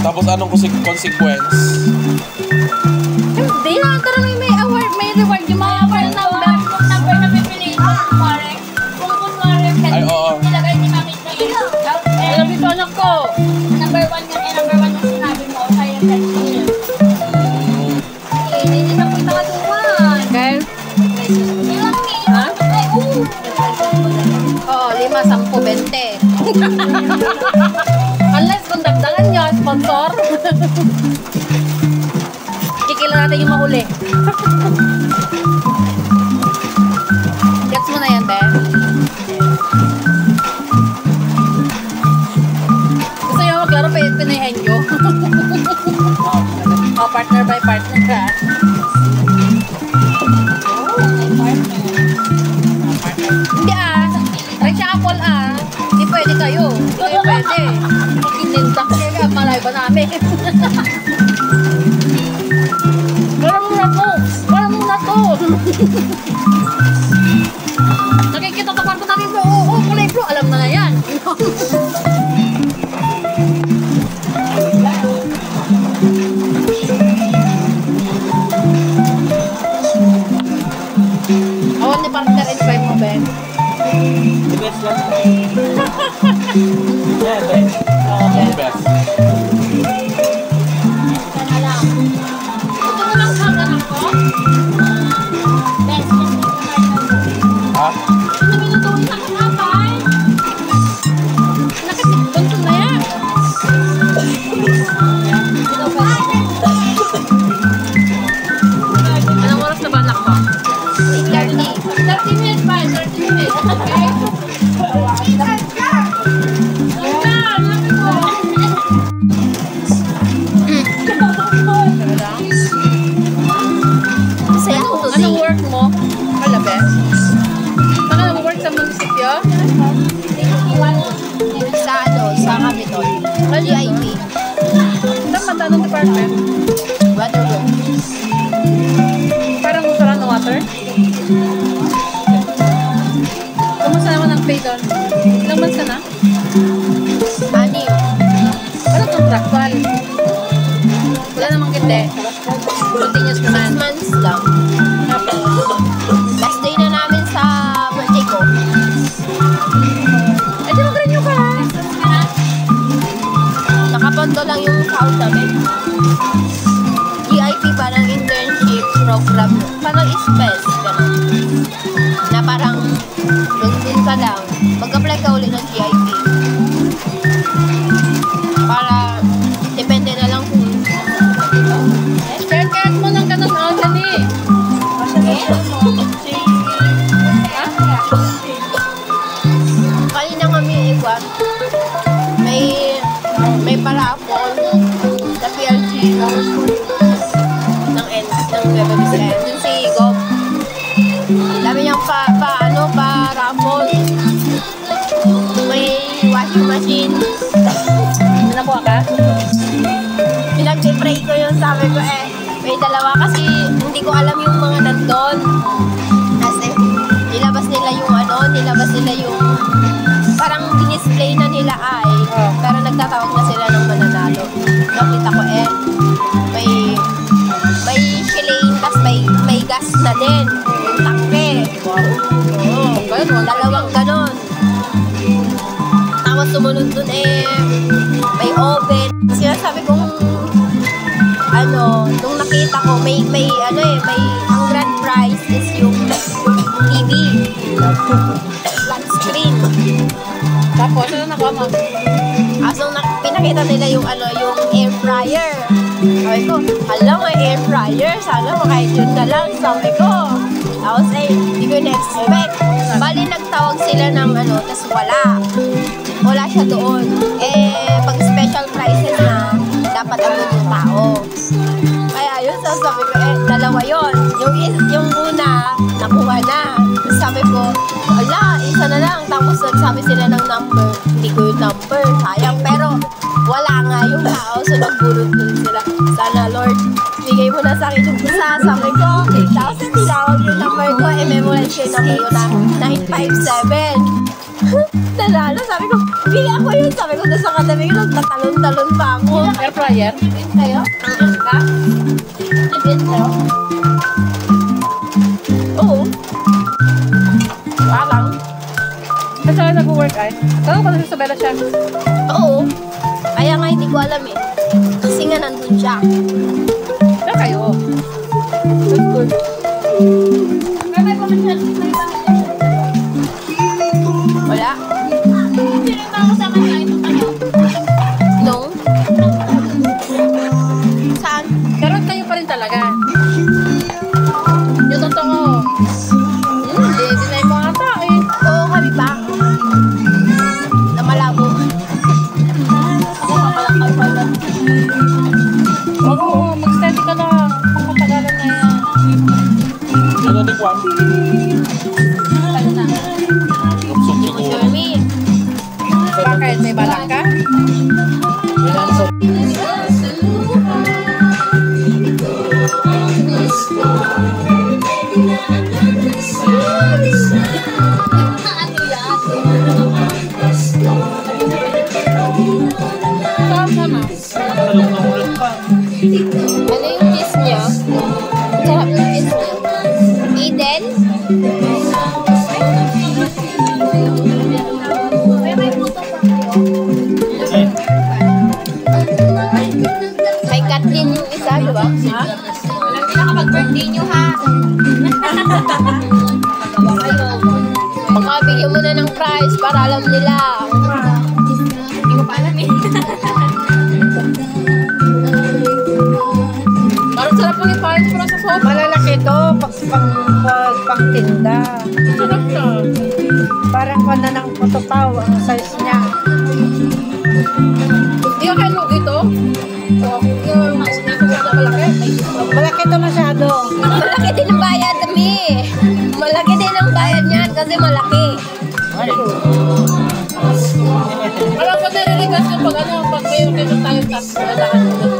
Tapos anong consequence? Hindi na, pero may award, may reward yung mga number na pipiliin mo. Kung kunwari, nilagay ni Mami Tina. Alam ito anak ko. Number 1 yung sinabi mo. Kaya kasi. Hindi na po nakatuman. Okay? Ilang ha? Oo, 5, 10, 20. Unless kung dagdagan nyo, sponsor. Kikila natin yung mahuli. Gets mo na yan, te? Gusto nyo maglaro, pinayain nyo. Oh, partner by partner ka. Hindi reshuffle Hindi pwede kayo. Hindi pwede. Kinindak kayo, malay ba namin? Wala mo na to. Nakikita sa kwarto namin bro. Oo, kulay bro. Alam na yan. Awan ni partner in crime mo, Ben. The best lang. Yeah, best. The best. Ito mo lang hanggang ako? Best. Ha? Ito minutuin sa kapay. Nakasipon na yan. Anong oras na ba anak mo? 30 minutes pa. 30 minutes. Okay? Anong work mo? Malabes? Saan ka nag-work sa munisipyo? Sa Capitol. GIP. Saan ba? Anong department? Water works. Parang gusto lang ng water? Kumusta naman ang pay doon? Ilang months ka na? 6. Parang contractual. Wala namang hindi. Continuous 6 naman. months lang. Last day na namin sa birthday ko. Eh, di mag-renew ka. Nakapondo lang yung sahod namin. GIP parang internship program. Parang SPES. Ganun. Na parang doon ka lang. Mag-apply ka ulit ng GIP. Para depende na lang kung Kahit mo nang ganun. Dali. kanina kami iwan. May parapon sa PLG ng Nueva Vizcaya. Yung si Gob. Dami niyang parapon. May washing machine. Nakuha ka? Pinag-pray ko yung sabi ko may dalawa kasi hindi ko alam yung mga nandun. Kasi nilabas nila yung parang dinisplay na nila pero nagtatawag na sila ng mananalo. Nakita ko may shilling tas may gas na din. Yung tangke. Dalawang ganon. Tapos sumunod dun may oven. Sinasabi kong nung nakita ko, may ang grand prize is yung TV. Flat screen. Tapos, ano nakuha mo? Asong pinakita nila yung air fryer. Sabi ko, may air fryer. Sana makain yun na lang. Sabi ko. Tapos hindi ko na-expect. Bali, nagtawag sila ng tas wala. Wala siya doon. Pag special prices Ala, isa na lang. Tapos nagsabi sila ng number. Hindi ko yung number. Sayang. Pero wala nga yung tao. So nagbulot dun sila. Sana Lord, bigay mo na sa akin yung isa. Sabi ko, tapos tinawag yung number ko. I-memorize ko yung number ko na 957. Nalala, sabi ko, bigay ako yun. Sabi ko doon sa katabi ko, nagtatalon-talon pa ako. Air fryer? Nag-in kayo? Ka? Nag-in kayo? Oo. Parang. Kasi ako nag-work ay. Tanong ko na si Isabella siya. Oo. Kaya nga hindi ko alam eh. Kasi nga nandun siya. Na kayo? That's good. Kaya may pamilya sa ibang Wala. Sino yung mga kasama niya? Ito kayo? Nung? Saan? Pero kayo pa rin talaga. Yung totoo. Hindi na yung mga tao eh. Oo, kami pa. Na malabo. Ako kapalakal pala. Oo, mag-steady ka lang. Ang matagalan na yan. Ano ni Kwan? Tayo na. Kapsog siguro. Jeremy. Bakit? May balak ka? Sama. Ano yung kiss niya? Sarap ng kiss niya. Eden? Kay Kathleen yung isa, di ba? Ha? Walang pinakapag-birthday niyo, ha? Baka bigyan mo na ng prize para alam nila. Hindi ko pa alam eh. Parang sarap lang i-fight para sa sopa. Malalaki to, pang tinda. Sarap na. Parang kung ng putupaw ang size niya. Hindi ka kayo lugi to? Yung sinasabi na malaki. Malaki to masyado. Malaki din ang bayad, Ami. Malaki din ang bayad niyan kasi malaki. Parang pag nare-request ko pag ano, pag may occasion tayo tapos nalakan mo doon.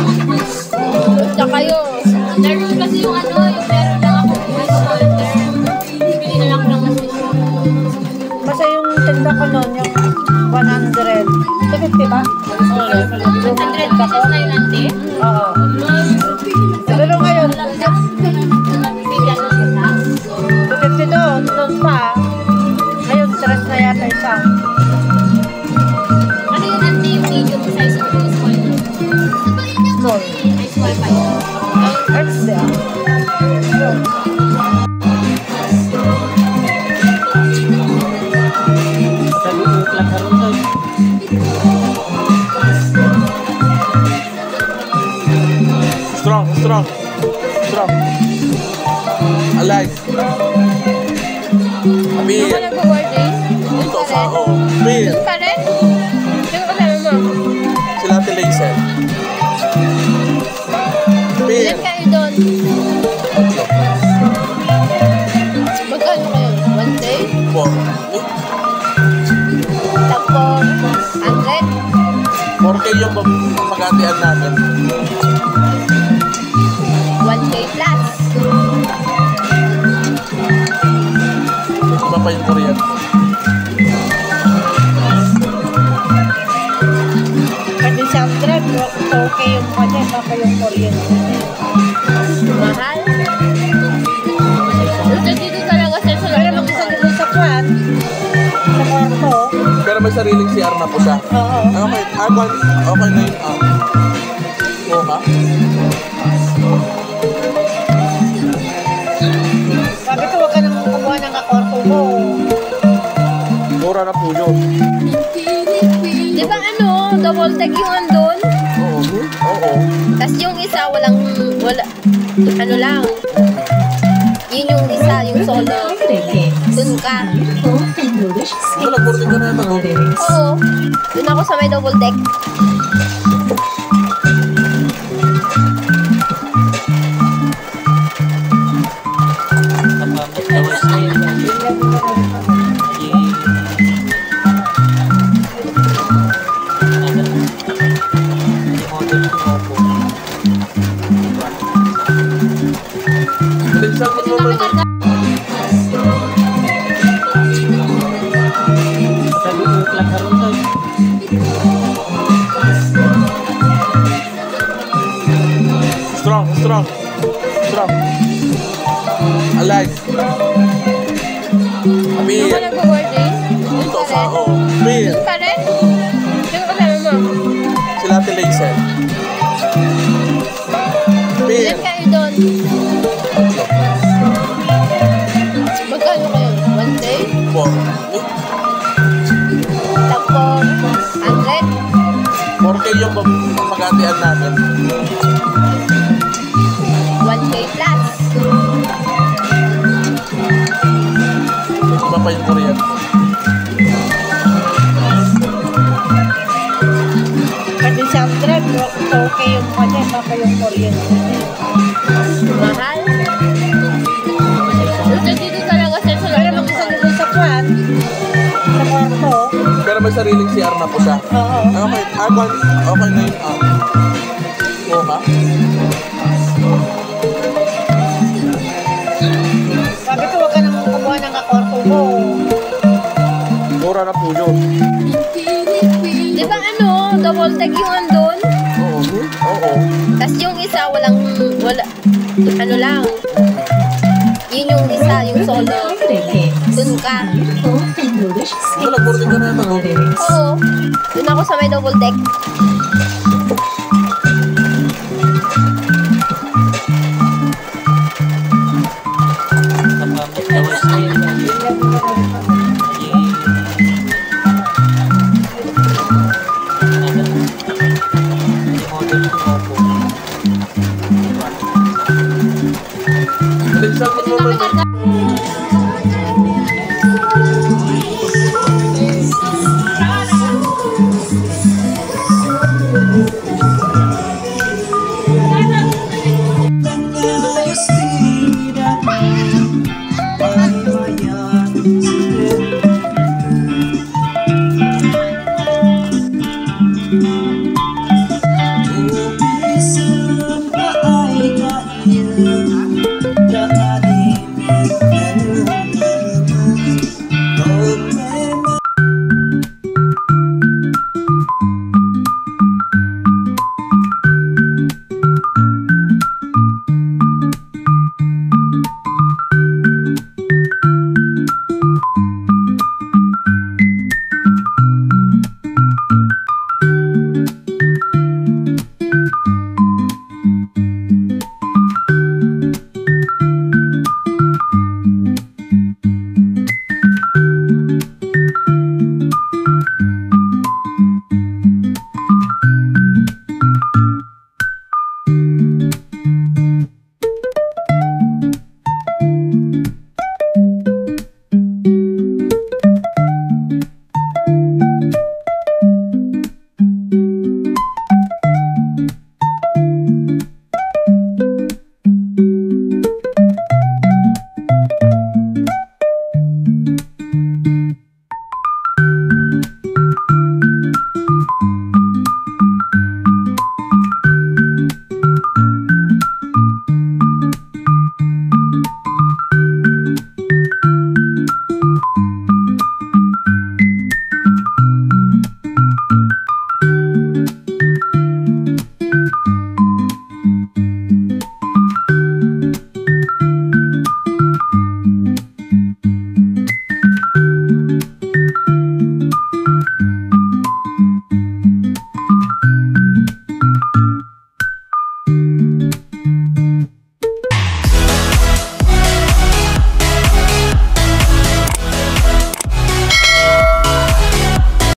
Punta kayo. Nervous kasi yung ano, yung meron lang ako order. Bili na lang ng Kasi yung tinda ko noon, yung 100. 250 ba? 100 pesos na yun, auntie. Oo. Pero ngayon, 250 doon, noon pa. Ngayon, stress na yata isa. Ano yun, auntie, yung medium size or yung small? Small. Ay, small pa yun. Earths dia. Yun. Strong, strong. Strong. Alive. Abi, Ako nag-birthday. ito sa ako. Bill, Doon pa rin? Sino kasama mo? sila Ate Laisel. Bill. Ilan kayo doon? Magkano kayo? 1 day? 4. Tapos, 100? 4K yung pag-atian namin. 1K plus. Iba pa yung Korean. Pati sa drive, okay yung kanya, baka yung kuryente. Mahal. Gusto dito talaga sa Kaya salon. mag-isa dito sa kwan, sa kwarto. Pero may sariling CR na po siya. Oo. Okay, okay na yun. Oo nga. Sabi ko, huwag ka nang kumuha ng kwarto mo. Mura na po yun. Di ba ano, double tag yung andun? Oo. Oo. Tapos yung isa, wala, ano lang. Yun yung isa, yung solo. Dun ka. Ito, nag-boarding ka na naman. Oo. Dun ako sa may double deck. Bilisan mo naman. Strong, strong. Strong. Alive. Ako Bill. nag-birthday? Ito sa ako. Bill. Pa rin? Sino kasama mo? Sila Ate Laisel. Bill. Ilan kayo doon? Magkano kayo? 1 day? 4. Tapos 100? 4K yung mag-atian namin. 1K plus. Iba pa yung Korean. Pati sa Andred, okay yung kanya, baka yung Korean. Mahal. Gusto dito talaga sa Kaya salon. mag-isa dito sa kwan, sa kwarto. Pero may sariling CR na po siya. Oo. Okay, okay na yun. Oo nga. Sabi ko, huwag ka nang kumuha ng kakwarto mo. Mura na po yun. Di ba ano, double tag yung andun? Oo. Oo. Tapos yung isa, wala, ano lang. Yun yung isa, yung solo. Dun ka. Ito, nag-boarding ka na yun. Oo. Dun ako sa may double deck. Bilisan mo naman.